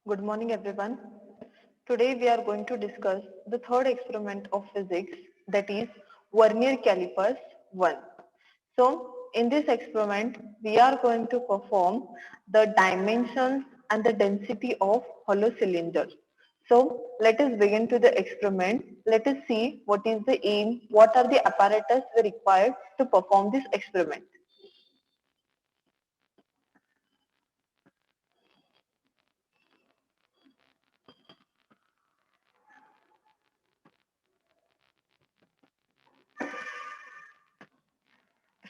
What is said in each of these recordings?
Good morning, everyone. Today we are going to discuss the third experiment of physics, that is Vernier calipers 1. So, in this experiment, we are going to perform the dimensions and the density of hollow cylinder. So, let us begin to the experiment. Let us see what is the aim, what are the apparatus required to perform this experiment.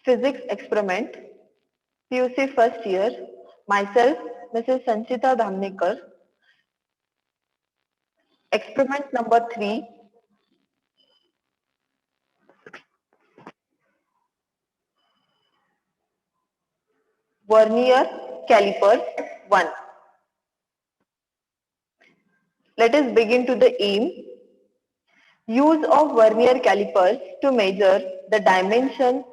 Physics experiment, PUC first year, myself, Mrs. Sanchita Dhamnekar. Experiment number 3, Vernier calipers 1. Let us begin to the aim. Use of vernier calipers to measure the dimension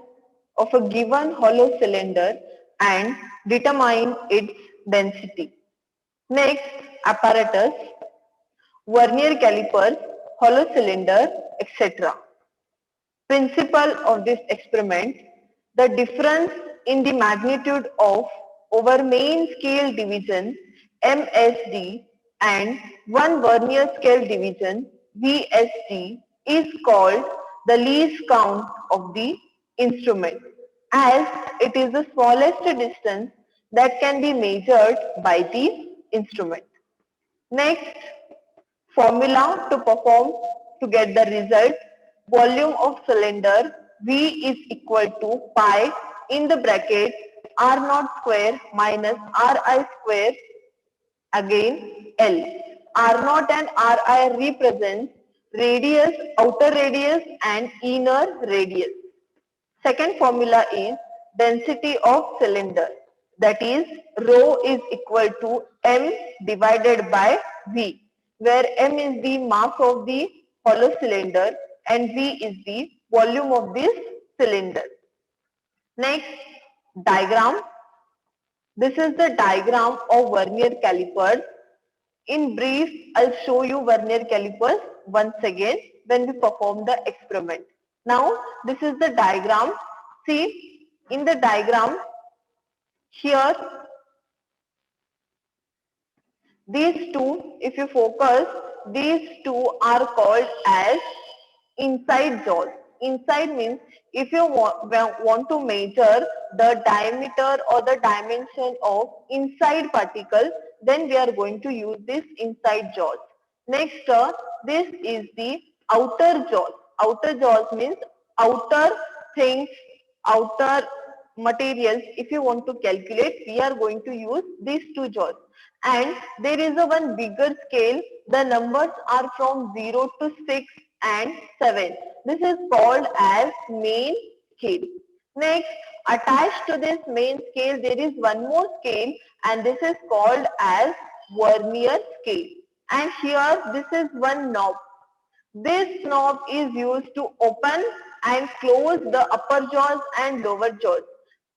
of a given hollow cylinder and determine its density. Next, apparatus, vernier calipers, hollow cylinder, etc. Principle of this experiment, the difference in the magnitude of over main scale division MSD and one vernier scale division VSD is called the least count of the instrument, as it is the smallest distance that can be measured by the instrument. Next, formula to perform to get the result. Volume of cylinder V is equal to pi in the bracket R naught square minus Ri square, again L. R naught and Ri represents radius, outer radius and inner radius. Second formula is density of cylinder, that is rho is equal to m divided by v, where m is the mass of the hollow cylinder and v is the volume of this cylinder. Next, diagram. This is the diagram of vernier calipers. In brief, I'll show you vernier calipers once again when we perform the experiment. Now, this is the diagram. See, in the diagram, here, these two, if you focus, these two are called as inside jaws. Inside means if you want to measure the diameter or the dimension of inside particle, then we are going to use this inside jaws. Next, this is the outer jaws. Outer jaws means outer things, outer materials. If you want to calculate, we are going to use these two jaws. And there is a one bigger scale. The numbers are from 0 to 6 and 7. This is called as main scale. Next, attached to this main scale, there is one more scale and this is called as vernier scale. And here, this is one knob. This knob is used to open and close the upper jaws and lower jaws.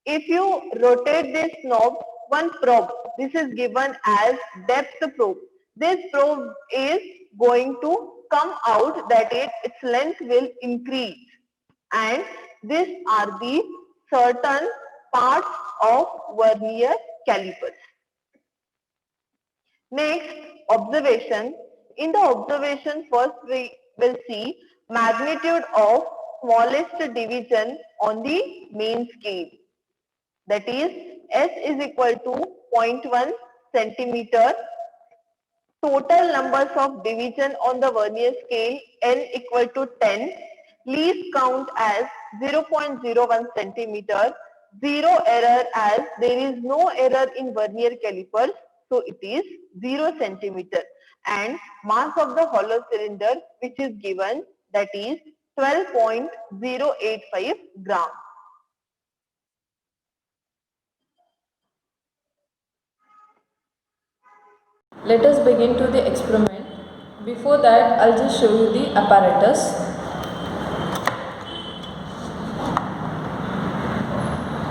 If you rotate this knob, one probe, this is given as depth probe. This probe is going to come out, that its length will increase. And these are the certain parts of vernier calipers. Next, observation. In the observation, first we will see magnitude of smallest division on the main scale. That is, S is equal to 0.1 centimeter. Total numbers of division on the vernier scale, N equal to 10. Least count as 0.01 centimeter. Zero error, as there is no error in vernier calipers, so it is 0 centimeter. And mass of the hollow cylinder, which is given, that is 12.085 gram. Let us begin to the experiment. Before that, I'll just show you the apparatus.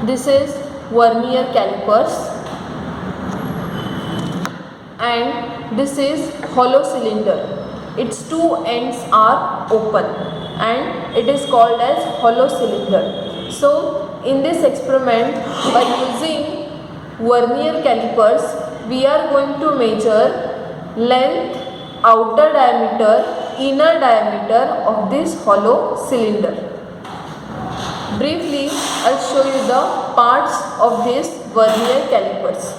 This is vernier calipers and this is hollow cylinder. Its two ends are open and it is called as hollow cylinder. So in this experiment, by using vernier calipers, we are going to measure length, outer diameter, inner diameter of this hollow cylinder. Briefly, I'll show you the parts of this vernier calipers.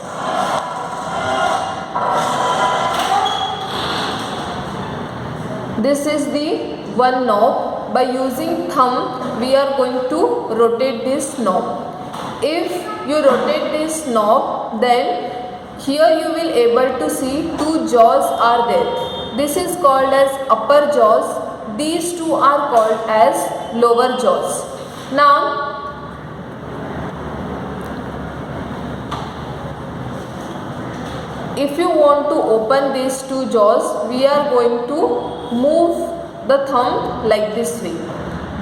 This is the one knob. By using thumb, we are going to rotate this knob. If you rotate this knob, then here you will able to see two jaws are there. This is called as upper jaws. These two are called as lower jaws. Now, if you want to open these two jaws, we are going to move the thumb like this way.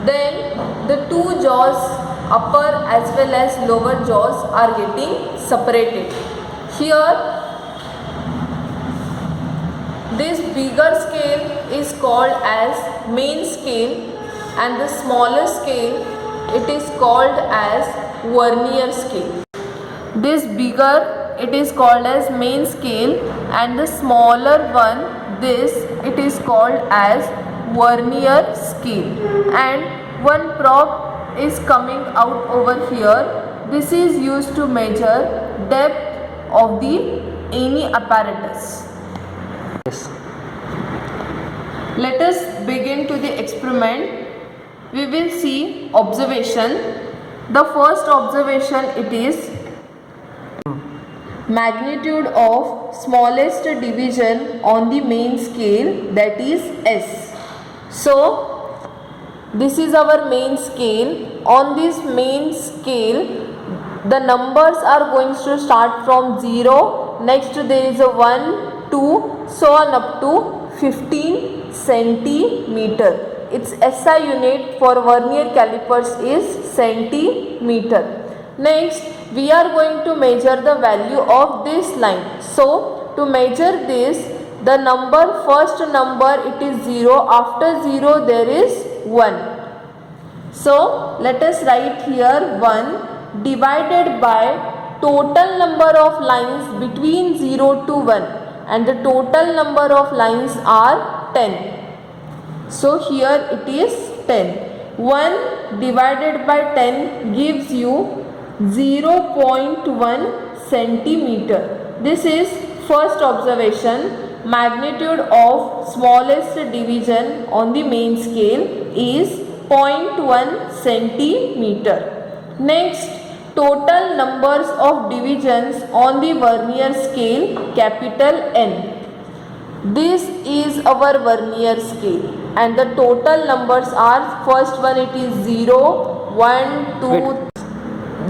Then the two jaws, upper as well as lower jaws, are getting separated. Here, this bigger scale is called as main scale and the smaller scale, it is called as vernier scale. This bigger, it is called as main scale, and the smaller one, this, it is called as vernier scale. And one prop is coming out over here. This is used to measure depth of any apparatus. Yes. Let us begin to the experiment. We will see observation. The first observation, it is magnitude of smallest division on the main scale, that is S. So this is our main scale. On this main scale, the numbers are going to start from 0. Next there is a 1, 2, so on up to 15 centimeter. Its SI unit for vernier calipers is centimeter. Next, we are going to measure the value of this line. So, to measure this, the number, first number, it is 0. After 0, there is 1. So, let us write here 1 divided by total number of lines between 0 to 1. And the total number of lines are 10. So, here it is 10. 1 divided by 10 gives you 0.1 centimeter. This is first observation. Magnitude of smallest division on the main scale is 0.1 centimeter. Next, total numbers of divisions on the vernier scale, capital N. This is our vernier scale and the total numbers are, first one it is 0, 1, 2,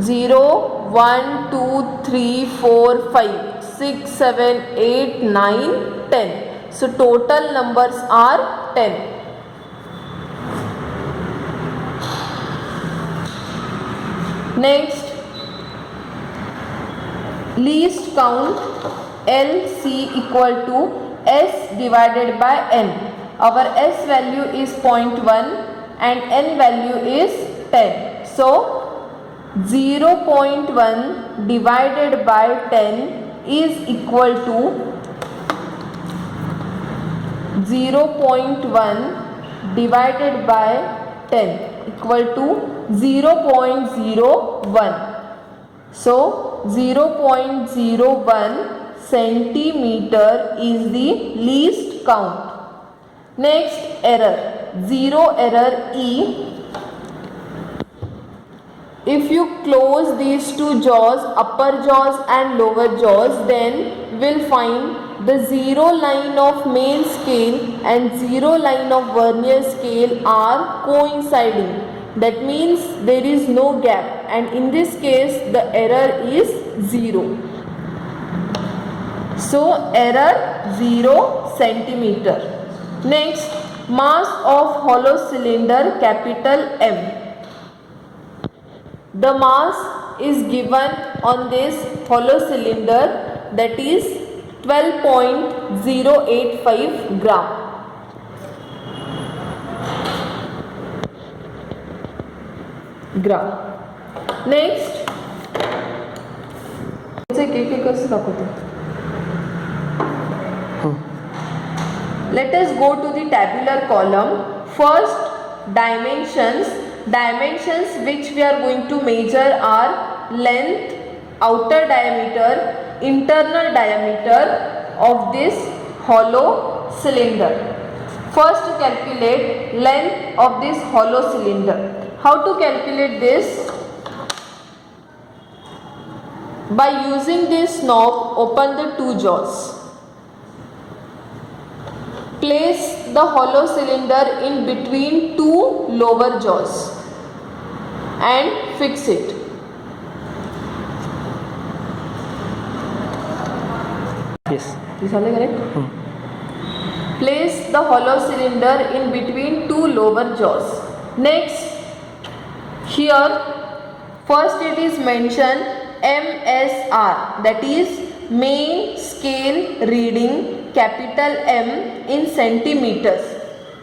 0, 1, 2, 3, 4, 5, 6, 7, 8, 9, 10. So total numbers are 10. Next, least count LC equal to S divided by N. Our S value is 0.1 and N value is 10. So, 0.1 divided by 10 is equal to 0.1 divided by 10 equal to 0.01. So, 0.01 centimeter is the least count. Next, error. Zero error E. If you close these two jaws, upper jaws and lower jaws, then we'll find the zero line of main scale and zero line of vernier scale are coinciding. That means there is no gap, and in this case the error is 0. So error 0 centimeter. Next, mass of hollow cylinder, capital M. The mass is given on this hollow cylinder, that is 12.085 gram. Next, let us go to the tabular column. First, dimensions. Dimensions which we are going to measure are length, outer diameter, internal diameter of this hollow cylinder. First, calculate length of this hollow cylinder. How to calculate this? By using this knob, open the two jaws. Place the hollow cylinder in between two lower jaws and fix it. Yes. Is all correct? Place the hollow cylinder in between two lower jaws. Next, here first it is mentioned MSR, that is main scale reading, capital M in centimeters.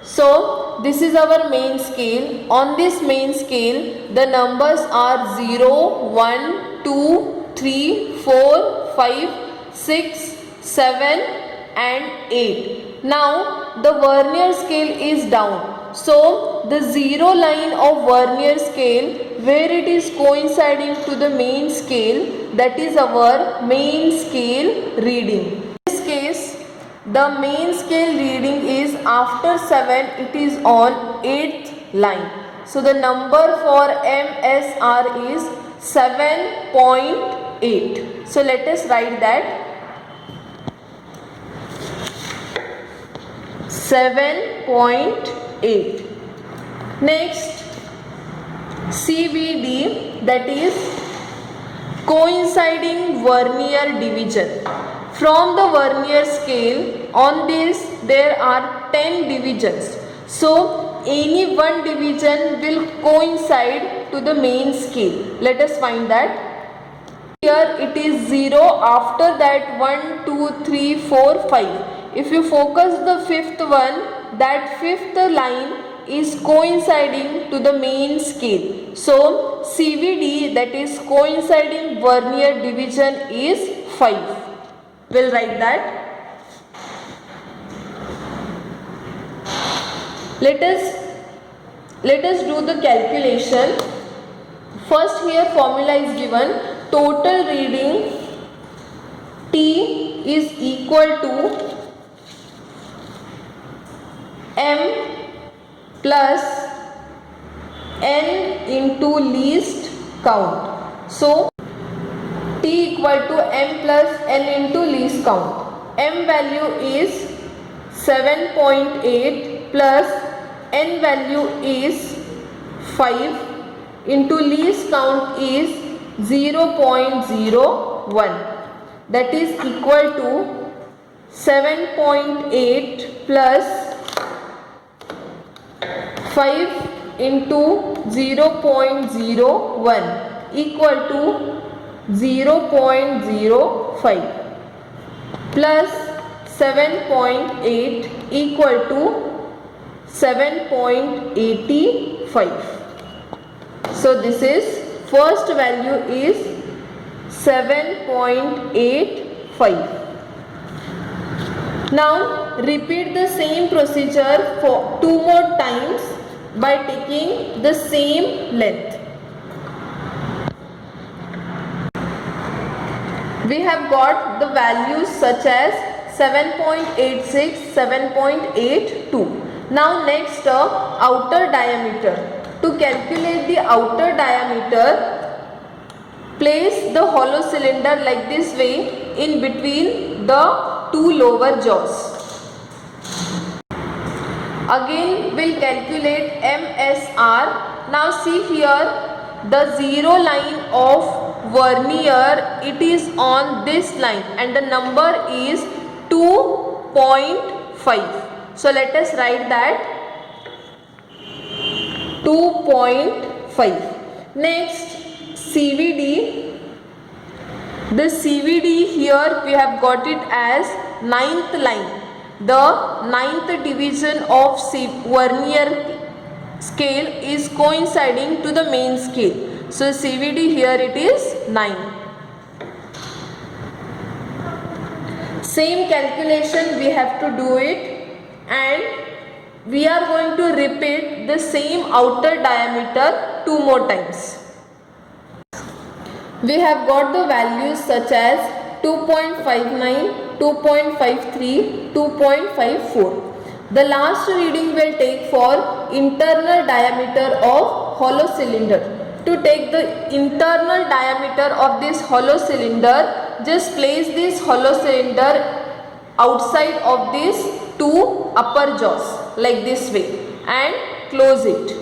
So this is our main scale. On this main scale the numbers are 0, 1, 2, 3, 4, 5, 6, 7 and 8. Now the vernier scale is down. So the zero line of vernier scale where it is coinciding to the main scale, that is our main scale reading. In this case, the main scale reading is after 7, it is on 8th line. So the number for MSR is 7.8. So let us write that 7.8. Next, CVD, that is coinciding vernier division. From the vernier scale, on this there are 10 divisions. So any one division will coincide to the main scale. Let us find that. Here it is 0, after that 1, 2, 3, 4, 5. If you focus the fifth one, that fifth line is coinciding to the main scale. So CVD, that is coinciding vernier division, is 5. We'll write that. Let us do the calculation. First, here formula is given. Total reading T is equal to M plus N into least count. So T equal to M plus N into least count. M value is 7.8 plus N value is 5 into least count is 0.01. That is equal to 7.8 plus 5 into 0.01 equal to 0.05 plus 7.8 equal to 7.85. So this is first value is 7.85. Now repeat the same procedure for 2 more times by taking the same length. We have got the values such as 7.86, 7.82. Now next, outer diameter. To calculate the outer diameter, place the hollow cylinder like this way in between the two lower jaws. Again we'll calculate MSR. Now see here, the zero line of vernier, it is on this line and the number is 2.5. So let us write that 2.5. Next, CVD. The CVD here we have got it as ninth line. The ninth division of vernier scale is coinciding to the main scale. So CVD here it is 9. Same calculation we have to do it, and we are going to repeat the same outer diameter 2 more times. We have got the values such as 2.59, 2.53, 2.54. The last reading will take for internal diameter of hollow cylinder. To take the internal diameter of this hollow cylinder, just place this hollow cylinder outside of these two upper jaws like this way and close it.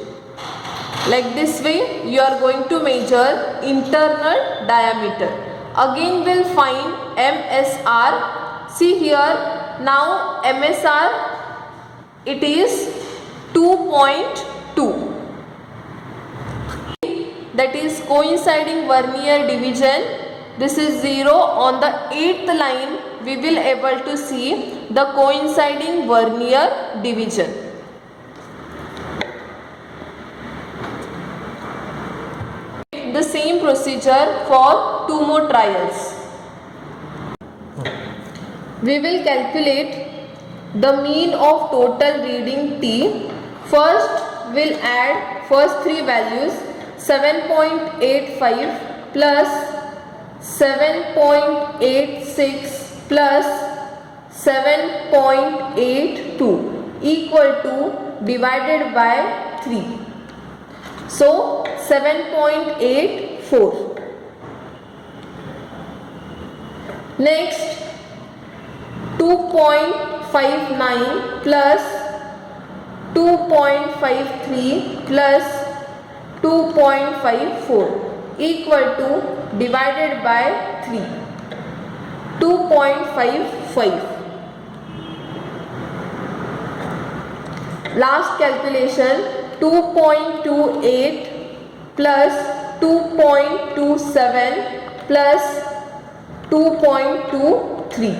Like this way you are going to measure internal diameter. Again we'll find MSR. See here, now MSR it is 2.2. That is coinciding vernier division. This is 0. On the 8th line we will able to see the coinciding vernier division. The same procedure for 2 more trials. We will calculate the mean of total reading T. First we'll add first 3 values, 7.85 plus 7.86 plus 7.82 equal to divided by 3. So 7.84. Next 2.59 plus 2.53 plus 2.54 equal to divided by 3. 2.55. Last calculation, 2.28 plus 2.27 plus 2.23.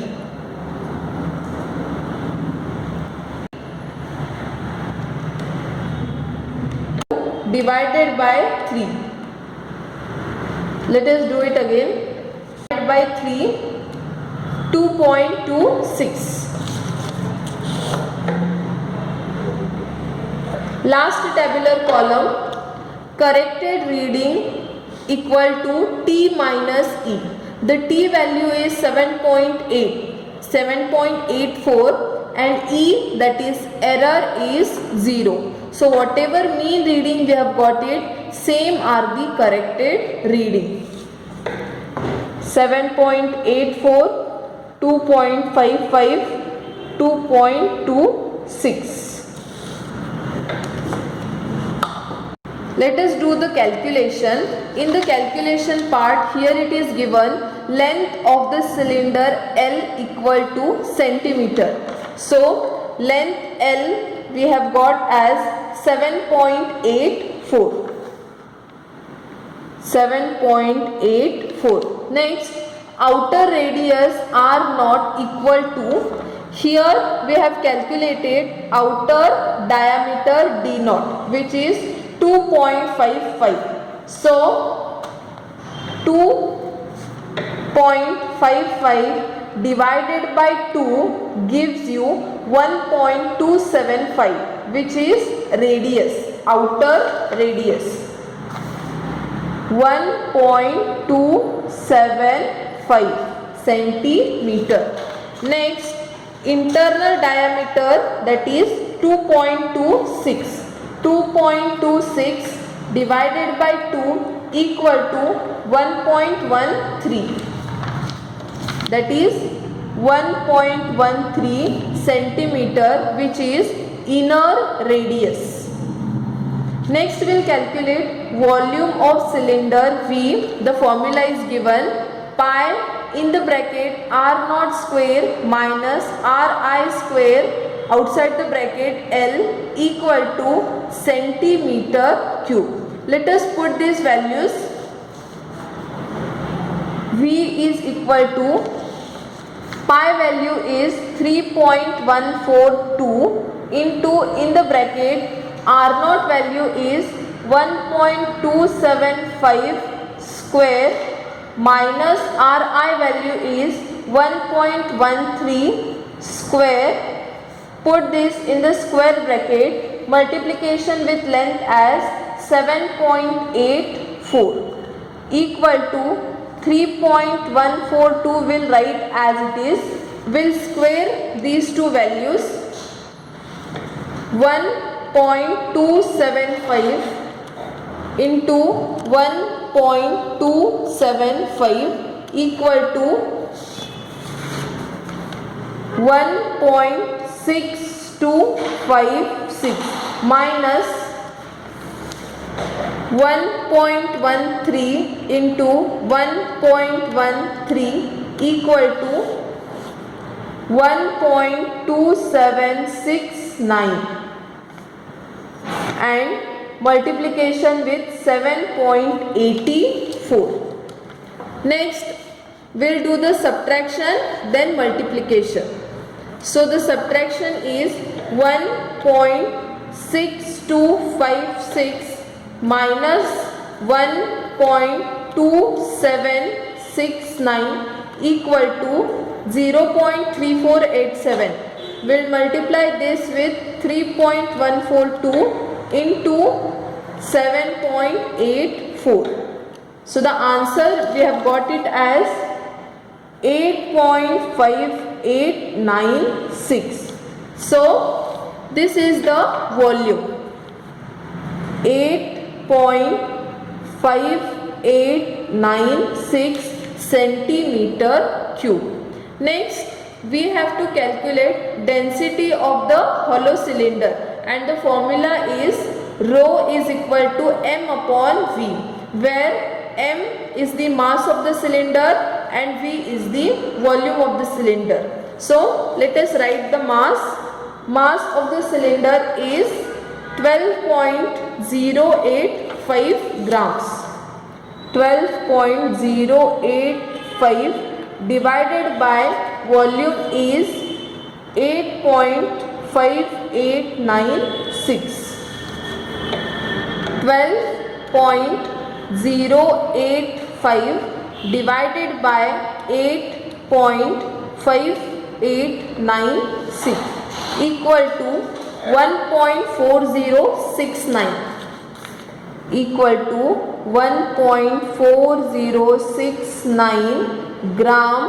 Divided by 3. Let us do it again. Divided by 3, 2.26. Last tabular column, corrected reading equal to T minus E. The T value is 7.84 and E, that is error, is 0. So whatever mean reading we have got it, same are the corrected reading. 7.84, 2.55, 2.26. Let us do the calculation. In the calculation part, here it is given length of the cylinder L equal to centimeter. So length L we have got as 7.84. 7.84. Next, outer radius R naught equal to, here we have calculated outer diameter D naught, which is 2.55. So 2.55 divided by 2 gives you 1.275, which is radius, outer radius. 1.275 centimeter. Next, internal diameter, that is 2.26. 2.26 divided by 2 equal to 1.13. That is 1.13 centimeter, which is inner radius. Next we will calculate volume of cylinder V. The formula is given, pi in the bracket R naught square minus Ri square outside the bracket L equal to centimeter cube. Let us put these values. V is equal to pi value is 3.142 into in the bracket R naught value is 1.275 square minus Ri value is 1.13 square. Put this in the square bracket, multiplication with length as 7.84 equal to 3.142 will write as it is. Will square these two values. 1.275 into 1.275 equal to 1.6256 minus 1.13 into 1.13 equal to 1.2769 and multiplication with 7.84. Next, we'll do the subtraction, then multiplication. So the subtraction is 1.6256 minus 1.2769 equal to 0.3487. We'll multiply this with 3.142 into 7.84. So the answer we have got it as 8.5896. So this is the volume, 8.5896 centimeter cube. Next, we have to calculate density of the hollow cylinder, and the formula is rho is equal to m upon v, where m is the mass of the cylinder and v is the volume of the cylinder. So let us write the mass. Mass of the cylinder is 12.085 grams. 12.085 divided by volume is 8.5896. 12.085 divided by 8.5896 equal to 1.4069 equal to 1.4069 gram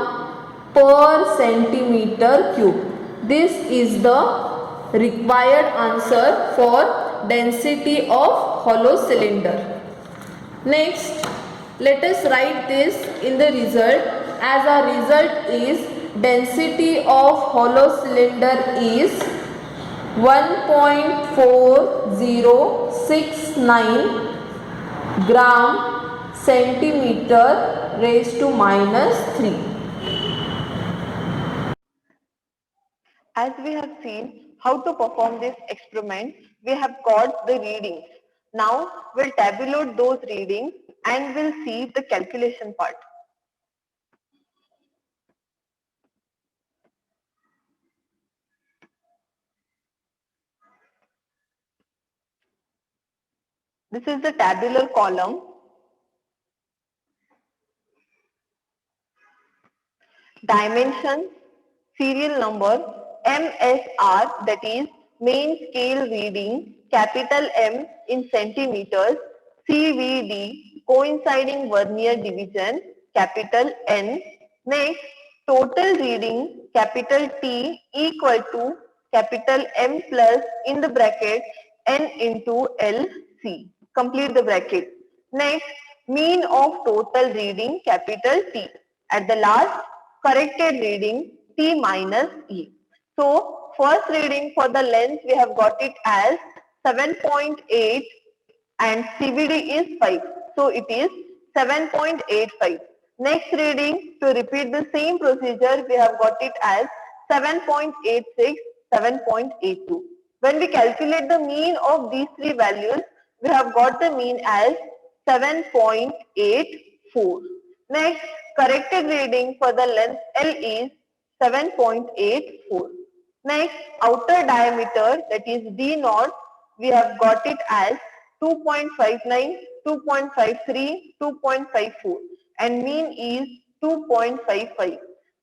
per centimeter cube. This is the required answer for density of hollow cylinder. Next, let us write this in the result, as our result is density of hollow cylinder is 1.4069 gram centimeter raised to minus 3. As we have seen how to perform this experiment, we have got the readings. Now we'll tabulate those readings and we'll see the calculation part. This is the tabular column. Dimensions, serial number, MSR, that is main scale reading, capital M in centimeters, CVD, coinciding vernier division, capital N. Next, total reading, capital T equal to capital M plus in the bracket N into LC. Complete the bracket. Next, mean of total reading, capital T. At the last, corrected reading, T minus E. So, first reading for the length, we have got it as 7.8 and CVD is 5. So, it is 7.85. Next reading, to repeat the same procedure, we have got it as 7.86, 7.82. When we calculate the mean of these three values, we have got the mean as 7.84. Next, corrected reading for the length L is 7.84. Next, outer diameter, that is D naught, we have got it as 2.59, 2.53, 2.54 and mean is 2.55.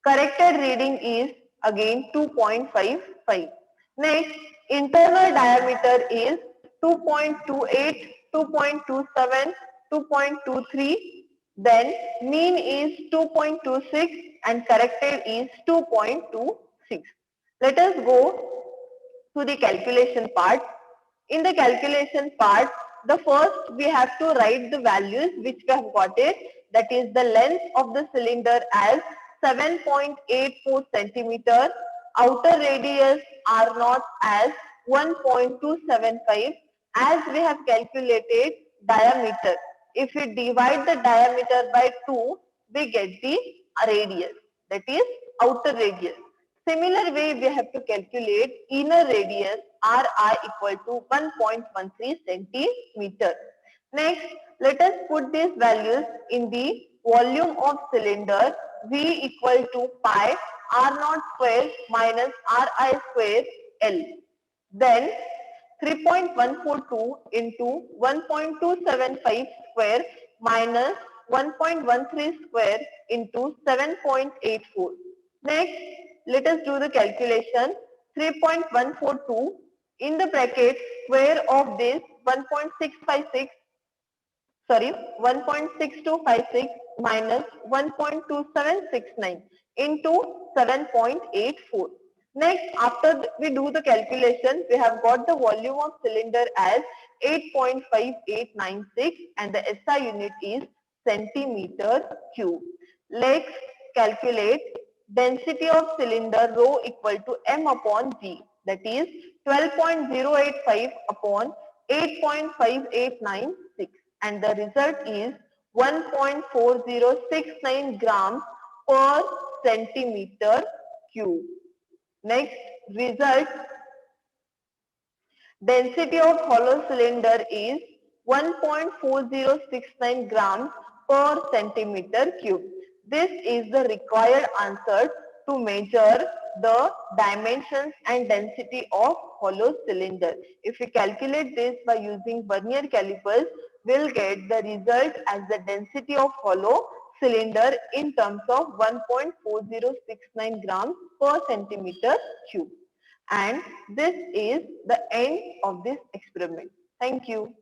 Corrected reading is again 2.55. Next, internal diameter is 2.28, 2.27, 2.23. Then mean is 2.26 and corrected is 2.26. Let us go to the calculation part. In the calculation part, the first we have to write the values which we have got it. That is the length of the cylinder as 7.84 centimeter, outer radius R naught as 1.275. As we have calculated diameter, if we divide the diameter by 2, we get the radius, that is outer radius. Similar way, we have to calculate inner radius Ri equal to 1.13 centimeter. Next, let us put these values in the volume of cylinder V equal to pi R naught square minus Ri square L. Then 3.142 into 1.275 square minus 1.13 square into 7.84. Next, let us do the calculation. 3.142 in the bracket square of this 1.656, sorry, 1.6256 minus 1.2769 into 7.84. Next, after we do the calculation, we have got the volume of cylinder as 8.5896 and the SI unit is centimeter cube. Let's calculate density of cylinder rho equal to m upon g, that is 12.085 upon 8.5896 and the result is 1.4069 grams per centimeter cube. Next, result density of hollow cylinder is 1.4069 grams per centimeter cube. This is the required answer to measure the dimensions and density of hollow cylinder. If we calculate this by using vernier calipers, we'll get the result as the density of hollow cylinder in terms of 1.4069 grams per centimeter cube. And this is the end of this experiment. Thank you.